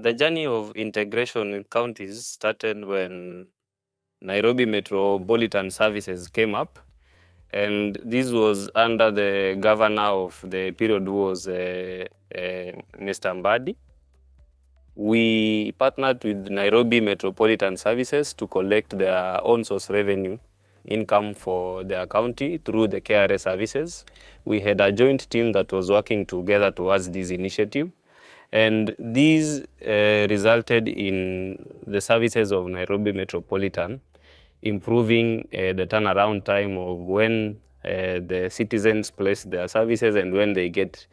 The journey of integration in counties started when Nairobi Metropolitan Services came up, and this was under the governor of the period who was Mr. Mbadi. We partnered with Nairobi Metropolitan Services to collect their own source revenue income for their county through the KRA services. We had a joint team that was working together towards this initiative. And these resulted in the services of Nairobi Metropolitan improving the turnaround time of when the citizens place their services and when they get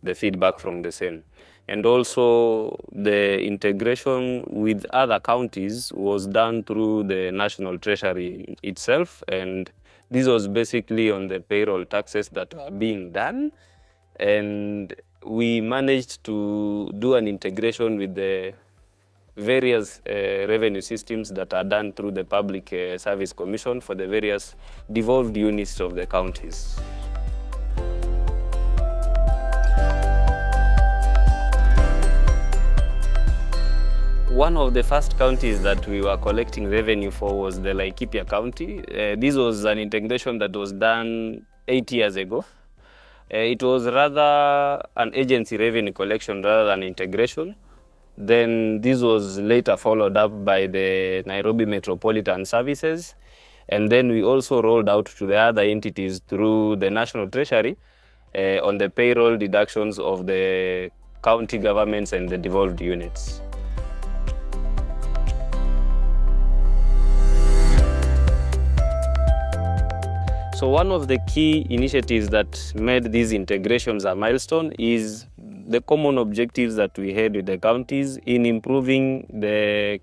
the feedback from the same. And also the integration with other counties was done through the National Treasury itself, and this was basically on the payroll taxes that are being done. And we managed to do an integration with the various revenue systems that are done through the Public Service Commission for the various devolved units of the counties. One of the first counties that we were collecting revenue for was the Laikipia County. This was an integration that was done 8 years ago. It was rather an agency revenue collection rather than integration. Then this was later followed up by the Nairobi Metropolitan Services. And then we also rolled out to the other entities through the National Treasury on the payroll deductions of the county governments and the devolved units. So one of the key initiatives that made these integrations a milestone is the common objectives that we had with the counties in improving the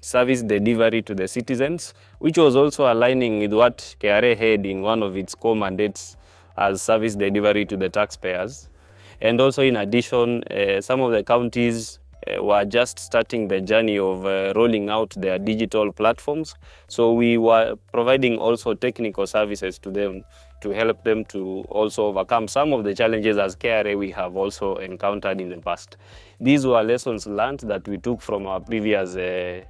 service delivery to the citizens, which was also aligning with what KRA had in one of its core mandates as service delivery to the taxpayers. And also in addition, some of the counties were just starting the journey of rolling out their digital platforms. So we were providing also technical services to them to help them to also overcome some of the challenges as KRA we have also encountered in the past. These were lessons learned that we took from our previous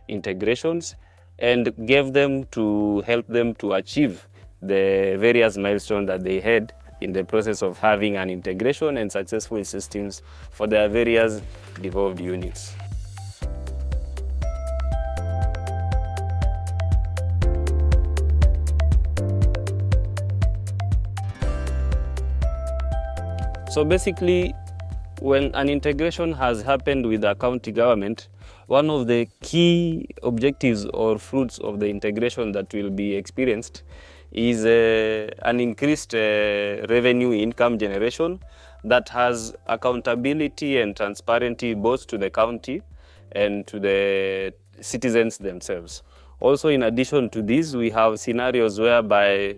integrations and gave them to help them to achieve the various milestones that they had in the process of having an integration and successful systems for their various devolved units. So basically, when an integration has happened with the county government, one of the key objectives or fruits of the integration that will be experienced is an increased revenue income generation that has accountability and transparency both to the county and to the citizens themselves. Also, in addition to this, we have scenarios whereby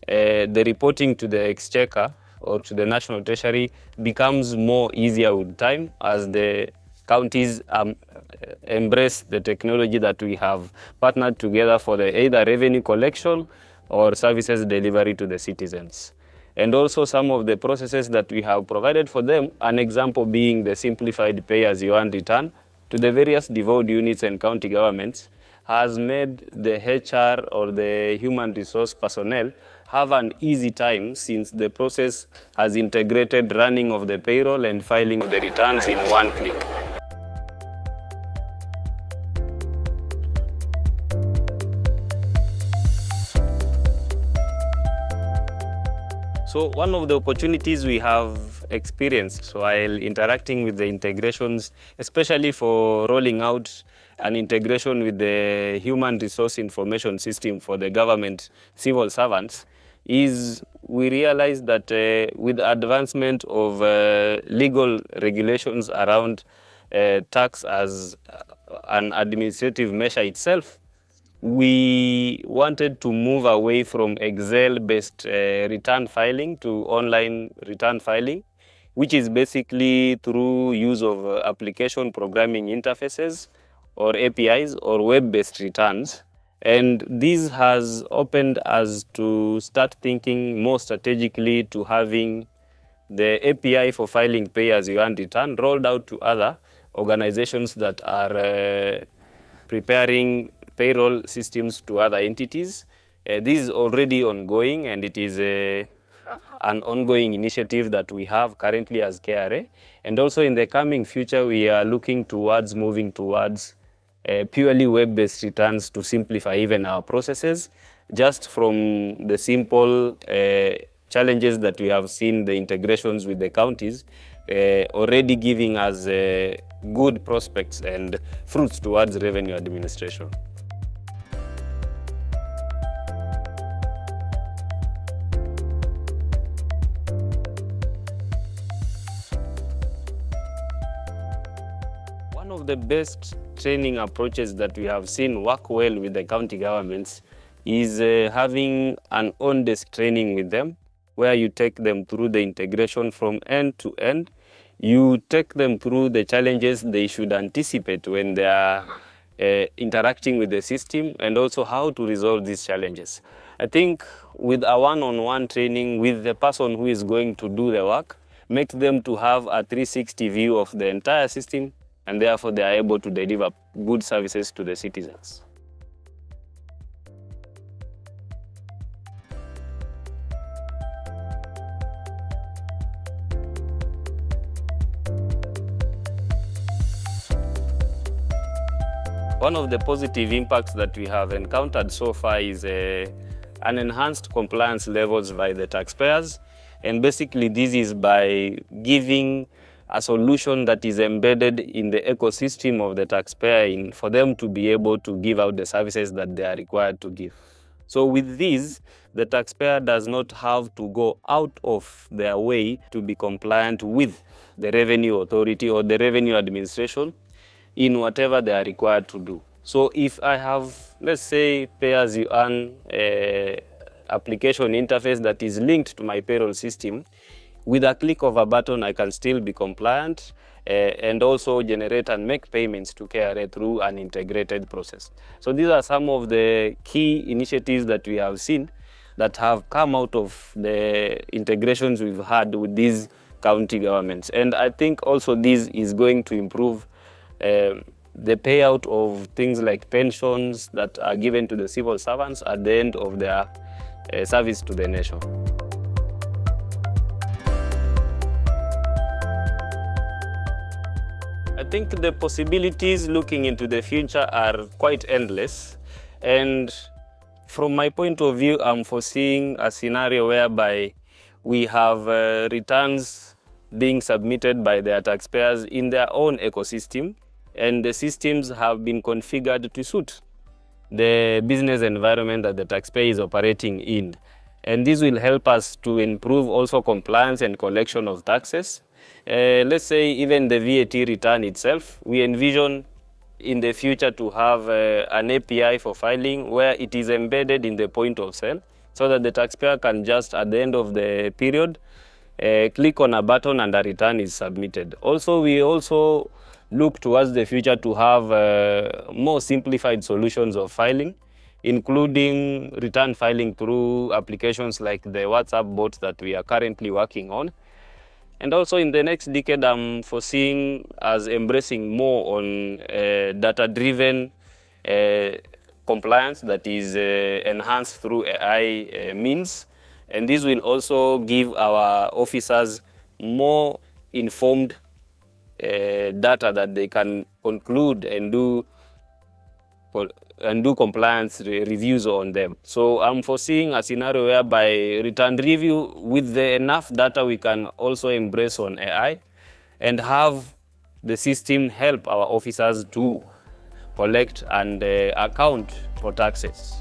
the reporting to the exchequer or to the National Treasury becomes more easier with time as the counties embrace the technology that we have partnered together for the either revenue collection or services delivery to the citizens. And also some of the processes that we have provided for them, an example being the simplified pay-as-you-earn return to the various devolved units and county governments, has made the HR or the human resource personnel have an easy time since the process has integrated running of the payroll and filing of the returns in one click. So one of the opportunities we have experienced while interacting with the integrations, especially for rolling out an integration with the human resource information system for the government civil servants, is we realized that with advancement of legal regulations around tax as an administrative measure itself, we wanted to move away from Excel-based return filing to online return filing, which is basically through use of application programming interfaces or APIs or web-based returns. And this has opened us to start thinking more strategically to having the API for filing pay-as-you-earn return rolled out to other organizations that are preparing payroll systems to other entities. This is already ongoing, and it is an ongoing initiative that we have currently as KRA. And also in the coming future, we are looking towards moving towards purely web-based returns to simplify even our processes, just from the simple challenges that we have seen, the integrations with the counties, already giving us good prospects and fruits towards revenue administration. One of the best training approaches that we have seen work well with the county governments is having an on-desk training with them, where you take them through the integration from end to end. You take them through the challenges they should anticipate when they are interacting with the system, and also how to resolve these challenges. I think with a one-on-one training with the person who is going to do the work, make them to have a 360 view of the entire system, and therefore they are able to deliver good services to the citizens. One of the positive impacts that we have encountered so far is an enhanced compliance levels by the taxpayers. And basically this is by giving a solution that is embedded in the ecosystem of the taxpayer for them to be able to give out the services that they are required to give. So with this, the taxpayer does not have to go out of their way to be compliant with the revenue authority or the revenue administration in whatever they are required to do. So if I have, let's say, pay-as-you-earn application interface that is linked to my payroll system, with a click of a button, I can still be compliant and also generate and make payments to KRA through an integrated process. So these are some of the key initiatives that we have seen that have come out of the integrations we've had with these county governments. And I think also this is going to improve the payout of things like pensions that are given to the civil servants at the end of their service to the nation. I think the possibilities looking into the future are quite endless. And from my point of view, I'm foreseeing a scenario whereby we have returns being submitted by their taxpayers in their own ecosystem, and the systems have been configured to suit the business environment that the taxpayer is operating in. And this will help us to improve also compliance and collection of taxes. Let's say even the VAT return itself, we envision in the future to have an API for filing where it is embedded in the point of sale, so that the taxpayer can just at the end of the period click on a button and a return is submitted. Also, we also look towards the future to have more simplified solutions of filing, including return filing through applications like the WhatsApp bot that we are currently working on. And also in the next decade, I'm foreseeing us embracing more on data-driven compliance that is enhanced through AI means. And this will also give our officers more informed data that they can conclude and do compliance reviews on them. So I'm foreseeing a scenario whereby return review, with the enough data, we can also embrace on AI and have the system help our officers to collect and account for taxes.